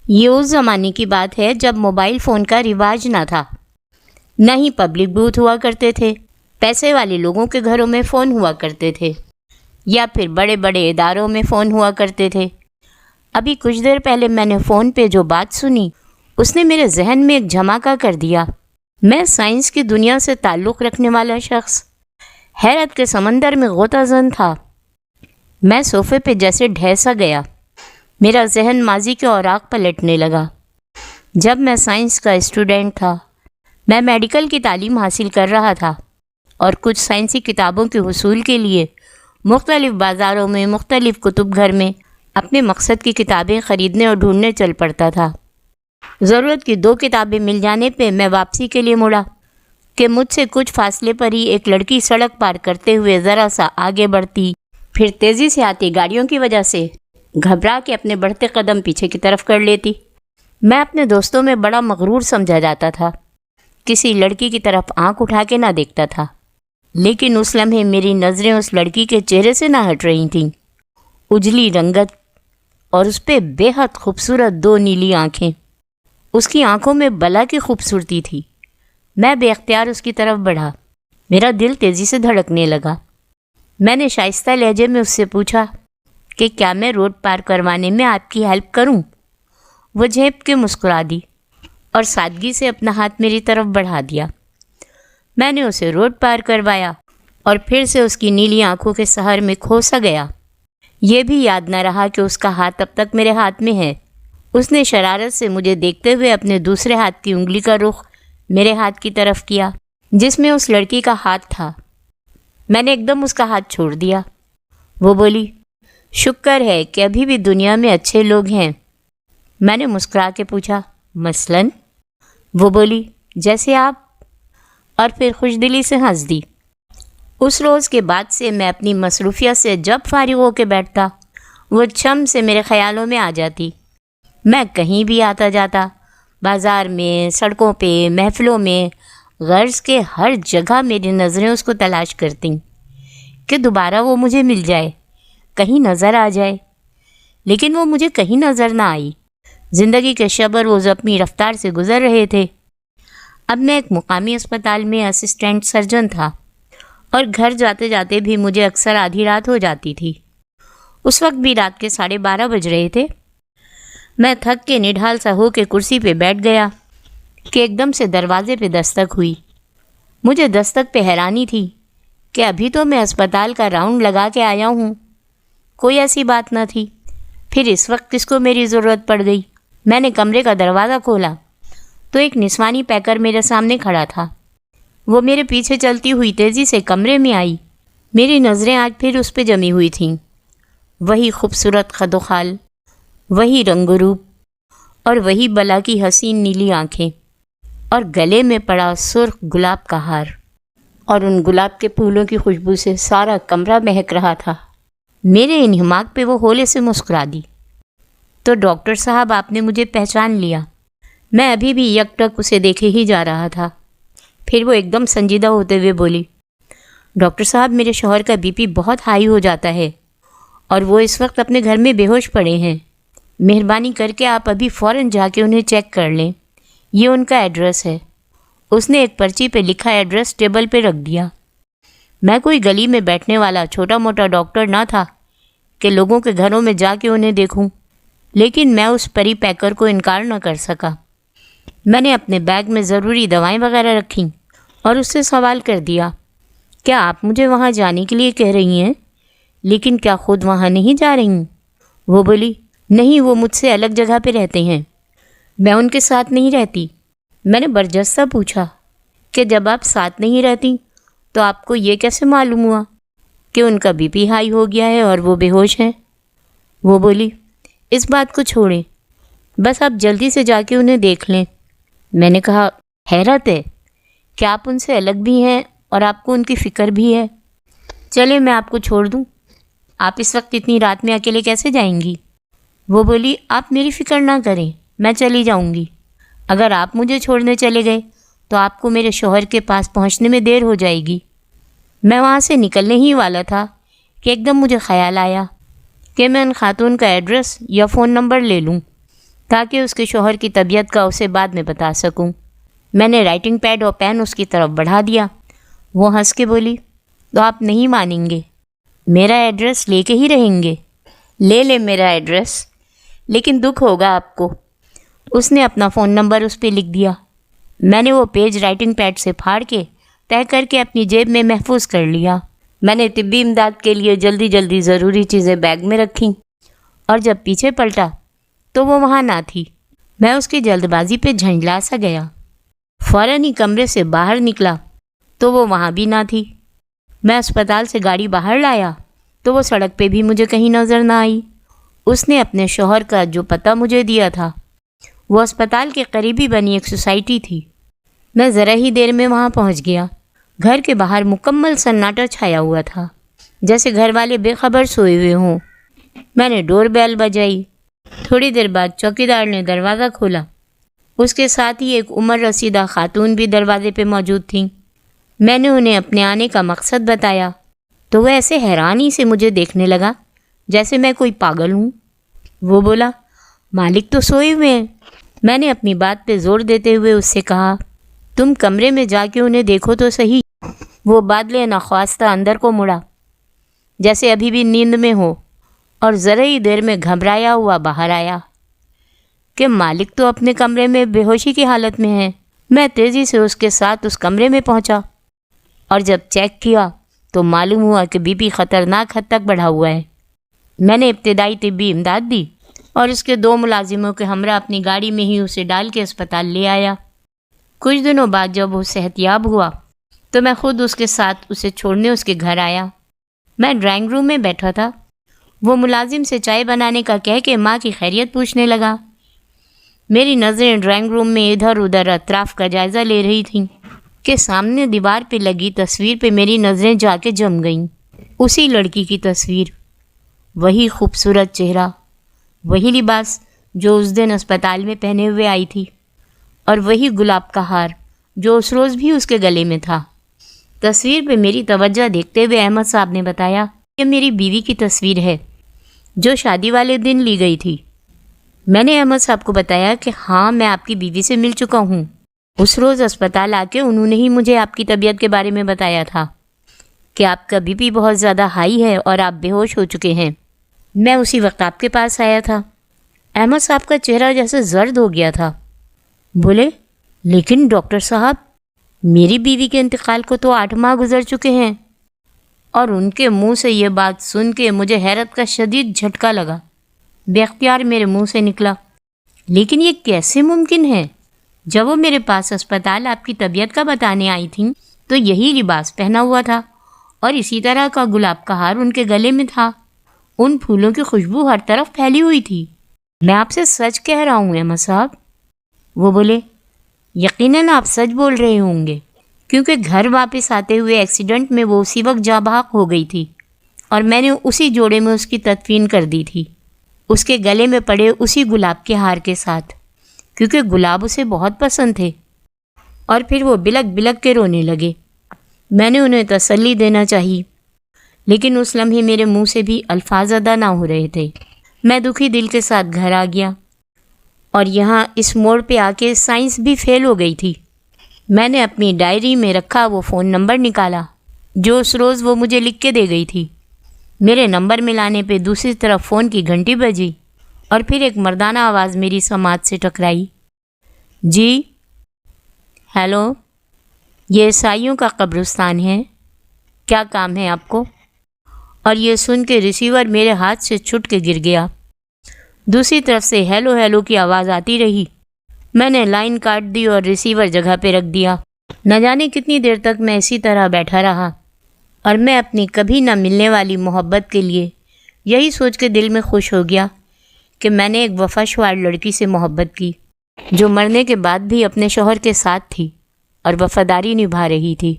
یہ اس زمانے کی بات ہے جب موبائل فون کا رواج نہ تھا، نہ ہی پبلک بوتھ ہوا کرتے تھے۔ پیسے والے لوگوں کے گھروں میں فون ہوا کرتے تھے یا پھر بڑے بڑے اداروں میں فون ہوا کرتے تھے۔ ابھی کچھ دیر پہلے میں نے فون پہ جو بات سنی اس نے میرے ذہن میں ایک دھماکہ کر دیا۔ میں سائنس کی دنیا سے تعلق رکھنے والا شخص حیرت کے سمندر میں غوطہ زن تھا۔ میں صوفے پہ جیسے ڈھہ سا گیا۔ میرا ذہن ماضی کے اوراق پلٹنے لگا۔ جب میں سائنس کا اسٹوڈنٹ تھا، میں میڈیکل کی تعلیم حاصل کر رہا تھا اور کچھ سائنسی کتابوں کے حصول کے لیے مختلف بازاروں میں، مختلف کتب گھر میں اپنے مقصد کی کتابیں خریدنے اور ڈھونڈنے چل پڑتا تھا۔ ضرورت کی 2 کتابیں مل جانے پہ میں واپسی کے لیے مڑا کہ مجھ سے کچھ فاصلے پر ہی ایک لڑکی سڑک پار کرتے ہوئے ذرا سا آگے بڑھتی، پھر تیزی سے آتی گاڑیوں کی وجہ سے گھبرا کے اپنے بڑھتے قدم پیچھے کی طرف کر لیتی۔ میں اپنے دوستوں میں بڑا مغرور سمجھا جاتا تھا، کسی لڑکی کی طرف آنکھ اٹھا کے نہ دیکھتا تھا، لیکن اس لمحے میری نظریں اس لڑکی کے چہرے سے نہ ہٹ رہی تھیں۔ اجلی رنگت اور اس پہ بے حد خوبصورت 2 نیلی آنکھیں، اس کی آنکھوں میں بلا کی خوبصورتی تھی۔ میں بے اختیار اس کی طرف بڑھا۔ میرا دل تیزی سے دھڑکنے لگا۔ میں نے شائستہ لہجے میں اس سے پوچھا کہ کیا میں روڈ پار کروانے میں آپ کی ہیلپ کروں؟ وہ جھینپ کے مسکرا دی اور سادگی سے اپنا ہاتھ میری طرف بڑھا دیا۔ میں نے اسے روڈ پار کروایا اور پھر سے اس کی نیلی آنکھوں کے سحر میں کھو سا گیا۔ یہ بھی یاد نہ رہا کہ اس کا ہاتھ اب تک میرے ہاتھ میں ہے۔ اس نے شرارت سے مجھے دیکھتے ہوئے اپنے دوسرے ہاتھ کی انگلی کا رخ میرے ہاتھ کی طرف کیا جس میں اس لڑکی کا ہاتھ تھا۔ میں نے ایک دم اس کا ہاتھ چھوڑ دیا۔ وہ بولی، شکر ہے کہ ابھی بھی دنیا میں اچھے لوگ ہیں۔ میں نے مسکرا کے پوچھا، مثلاً؟ وہ بولی، جیسے آپ، اور پھر خوش دلی سے ہنس دی۔ اس روز کے بعد سے میں اپنی مصروفیت سے جب فارغ ہو کے بیٹھتا، وہ چھم سے میرے خیالوں میں آ جاتی۔ میں کہیں بھی آتا جاتا، بازار میں، سڑکوں پہ، محفلوں میں، غرض کے ہر جگہ میری نظریں اس کو تلاش کرتیں کہ دوبارہ وہ مجھے مل جائے، کہیں نظر آ جائے، لیکن وہ مجھے کہیں نظر نہ آئی۔ زندگی کے شب روز اپنی رفتار سے گزر رہے تھے۔ اب میں ایک مقامی اسپتال میں اسسٹنٹ سرجن تھا اور گھر جاتے جاتے بھی مجھے اکثر آدھی رات ہو جاتی تھی۔ اس وقت بھی رات کے 12:30 بج رہے تھے۔ میں تھک کے نڈھال سا ہو کے کرسی پہ بیٹھ گیا کہ ایک دم سے دروازے پہ دستک ہوئی۔ مجھے دستک پہ حیرانی تھی کہ ابھی تو میں اسپتال کا راؤنڈ لگا کے آیا ہوں، کوئی ایسی بات نہ تھی، پھر اس وقت کس کو میری ضرورت پڑ گئی؟ میں نے کمرے کا دروازہ کھولا تو ایک نسوانی پیکر میرے سامنے کھڑا تھا۔ وہ میرے پیچھے چلتی ہوئی تیزی سے کمرے میں آئی۔ میری نظریں آج پھر اس پہ جمی ہوئی تھیں۔ وہی خوبصورت خد و خال، وہی رنگ و روپ اور وہی بلا کی حسین نیلی آنکھیں، اور گلے میں پڑا سرخ گلاب کا ہار، اور ان گلاب کے پھولوں کی خوشبو سے سارا کمرہ مہک رہا تھا۔ میرے انہماک پہ وہ ہولے سے مسکرا دی۔ تو ڈاکٹر صاحب، آپ نے مجھے پہچان لیا؟ میں ابھی بھی یک ٹک اسے دیکھے ہی جا رہا تھا۔ پھر وہ ایک دم سنجیدہ ہوتے ہوئے بولی، ڈاکٹر صاحب، میرے شوہر کا بی پی بہت ہائی ہو جاتا ہے اور وہ اس وقت اپنے گھر میں بے ہوش پڑے ہیں۔ مہربانی کر کے آپ ابھی فوراً جا کے انہیں چیک کر لیں، یہ ان کا ایڈریس ہے۔ اس نے ایک پرچی پہ لکھا ایڈریس ٹیبل پہ رکھ دیا۔ میں کوئی گلی میں بیٹھنے والا چھوٹا موٹا ڈاکٹر نہ تھا کہ لوگوں کے گھروں میں جا کے انہیں دیکھوں، لیکن میں اس پری پیکر کو انکار نہ کر سکا۔ میں نے اپنے بیگ میں ضروری دوائیں وغیرہ رکھیں اور اس سے سوال کر دیا، کیا آپ مجھے وہاں جانے کے لیے کہہ رہی ہیں، لیکن کیا خود وہاں نہیں جا رہی؟ وہ بولی، نہیں، وہ مجھ سے الگ جگہ پہ رہتے ہیں، میں ان کے ساتھ نہیں رہتی۔ میں نے برجستہ پوچھا کہ جب آپ ساتھ نہیں رہتی تو آپ کو یہ کیسے معلوم ہوا کہ ان کا بی پی ہائی ہو گیا ہے اور وہ بے ہوش ہیں؟ وہ بولی، اس بات کو چھوڑیں، بس آپ جلدی سے جا کے انہیں دیکھ لیں۔ میں نے کہا، حیرت ہے کہ آپ ان سے الگ بھی ہیں اور آپ کو ان کی فکر بھی ہے۔ چلیں میں آپ کو چھوڑ دوں، آپ اس وقت اتنی رات میں اکیلے کیسے جائیں گی؟ وہ بولی، آپ میری فکر نہ کریں، میں چلی جاؤں گی۔ اگر آپ مجھے چھوڑنے چلے گئے تو آپ کو میرے شوہر کے پاس پہنچنے میں دیر ہو جائے گی۔ میں وہاں سے نکلنے ہی والا تھا کہ ایک دم مجھے خیال آیا کہ میں ان خاتون کا ایڈریس یا فون نمبر لے لوں تاکہ اس کے شوہر کی طبیعت کا اسے بعد میں بتا سکوں۔ میں نے رائٹنگ پیڈ اور پین اس کی طرف بڑھا دیا۔ وہ ہنس کے بولی، تو آپ نہیں مانیں گے، میرا ایڈریس لے کے ہی رہیں گے؟ لے لیں میرا ایڈریس، لیکن دکھ ہوگا آپ کو۔ اس نے اپنا فون نمبر اس پہ لکھ دیا۔ میں نے وہ پیج رائٹنگ پیڈ سے پھاڑ کے طے کر کے اپنی جیب میں محفوظ کر لیا۔ میں نے طبی امداد کے لیے جلدی ضروری چیزیں بیگ میں رکھیں، اور جب پیچھے پلٹا تو وہ وہاں نہ تھی۔ میں اس کی جلد بازی پہ جھنجلا سا گیا۔ فوراً ہی کمرے سے باہر نکلا تو وہ وہاں بھی نہ تھی۔ میں اسپتال سے گاڑی باہر لایا تو وہ سڑک پہ بھی مجھے کہیں نظر نہ آئی۔ اس نے اپنے شوہر کا جو پتہ مجھے دیا تھا وہ اسپتال کے قریبی بنی ایک سوسائٹی تھی۔ میں ذرا ہی دیر میں وہاں پہنچ گیا۔ گھر کے باہر مکمل سناٹا چھایا ہوا تھا، جیسے گھر والے بے خبر سوئے ہوئے ہوں۔ میں نے ڈور بیل بجائی۔ تھوڑی دیر بعد چوکیدار نے دروازہ کھولا۔ اس کے ساتھ ہی ایک عمر رسیدہ خاتون بھی دروازے پہ موجود تھیں۔ میں نے انہیں اپنے آنے کا مقصد بتایا تو وہ ایسے حیرانی سے مجھے دیکھنے لگا جیسے میں کوئی پاگل ہوں۔ وہ بولا، مالک تو سوئے ہوئے ہیں۔ میں نے اپنی بات پہ زور دیتے ہوئے اس سے کہا، تم کمرے میں جا کے انہیں دیکھو تو صحیح۔ وہ بادلے ناخواستہ اندر کو مڑا، جیسے ابھی بھی نیند میں ہو، اور ذرا ہی دیر میں گھبرایا ہوا باہر آیا کہ مالک تو اپنے کمرے میں بے ہوشی کی حالت میں ہیں۔ میں تیزی سے اس کے ساتھ اس کمرے میں پہنچا، اور جب چیک کیا تو معلوم ہوا کہ بی پی خطرناک حد تک بڑھا ہوا ہے۔ میں نے ابتدائی طبی امداد دی اور اس کے 2 ملازموں کے ہمراہ اپنی گاڑی میں ہی اسے ڈال کے اسپتال لے آیا۔ کچھ دنوں بعد جب وہ صحت یاب ہوا تو میں خود اس کے ساتھ اسے چھوڑنے اس کے گھر آیا۔ میں ڈرائنگ روم میں بیٹھا تھا۔ وہ ملازم سے چائے بنانے کا کہہ کے ماں کی خیریت پوچھنے لگا۔ میری نظریں ڈرائنگ روم میں ادھر ادھر اطراف کا جائزہ لے رہی تھیں کہ سامنے دیوار پہ لگی تصویر پہ میری نظریں جا کے جم گئیں۔ اسی لڑکی کی تصویر، وہی خوبصورت چہرہ، وہی لباس جو اس دن اسپتال میں پہنے ہوئے آئی تھی، اور وہی گلاب کا ہار جو اس روز بھی اس کے گلے میں تھا۔ تصویر پہ میری توجہ دیکھتے ہوئے احمد صاحب نے بتایا کہ میری بیوی کی تصویر ہے جو شادی والے دن لی گئی تھی۔ میں نے احمد صاحب کو بتایا کہ ہاں، میں آپ کی بیوی سے مل چکا ہوں۔ اس روز اسپتال آ کے انہوں نے ہی مجھے آپ کی طبیعت کے بارے میں بتایا تھا کہ آپ کا بی پی بہت زیادہ ہائی ہے اور آپ بے ہوش ہو چکے ہیں۔ میں اسی وقت آپ کے پاس آیا تھا۔ احمد صاحب کا چہرہ جیسے زرد ہو گیا تھا۔ بولے، لیکن ڈاکٹر صاحب، میری بیوی کے انتقال کو تو 8 ماہ گزر چکے ہیں۔ اور ان کے منہ سے یہ بات سن کے مجھے حیرت کا شدید جھٹکا لگا۔ بے اختیار میرے منہ سے نکلا، لیکن یہ کیسے ممکن ہے؟ جب وہ میرے پاس اسپتال آپ کی طبیعت کا بتانے آئی تھیں تو یہی لباس پہنا ہوا تھا اور اسی طرح کا گلاب کا ہار ان کے گلے میں تھا۔ ان پھولوں کی خوشبو ہر طرف پھیلی ہوئی تھی۔ میں آپ سے سچ کہہ رہا ہوں احمد صاحب۔ وہ بولے، یقیناً آپ سچ بول رہے ہوں گے، کیونکہ گھر واپس آتے ہوئے ایکسیڈنٹ میں وہ اسی وقت جاں بحق ہو گئی تھی، اور میں نے اسی جوڑے میں اس کی تدفین کر دی تھی، اس کے گلے میں پڑے اسی گلاب کے ہار کے ساتھ، کیونکہ گلاب اسے بہت پسند تھے۔ اور پھر وہ بلک بلک کے رونے لگے۔ میں نے انہیں تسلی دینا چاہی، لیکن اس لمحے میرے منہ سے بھی الفاظ ادا نہ ہو رہے تھے۔ میں دکھی دل کے ساتھ گھر آ گیا، اور یہاں اس موڑ پہ آ کے سائنس بھی فیل ہو گئی تھی۔ میں نے اپنی ڈائری میں رکھا وہ فون نمبر نکالا جو اس روز وہ مجھے لکھ کے دے گئی تھی۔ میرے نمبر ملانے پہ دوسری طرف فون کی گھنٹی بجی، اور پھر ایک مردانہ آواز میری سماعت سے ٹکرائی۔ جی، ہیلو، یہ عیسائیوں کا قبرستان ہے، کیا کام ہے آپ کو؟ اور یہ سن کے ریسیور میرے ہاتھ سے چھٹ کے گر گیا۔ دوسری طرف سے ہیلو ہیلو کی آواز آتی رہی۔ میں نے لائن کاٹ دی اور ریسیور جگہ پہ رکھ دیا۔ نہ جانے کتنی دیر تک میں اسی طرح بیٹھا رہا، اور میں اپنی کبھی نہ ملنے والی محبت کے لیے یہی سوچ کے دل میں خوش ہو گیا کہ میں نے ایک وفاشوار لڑکی سے محبت کی جو مرنے کے بعد بھی اپنے شوہر کے ساتھ تھی اور وفاداری نبھا رہی تھی۔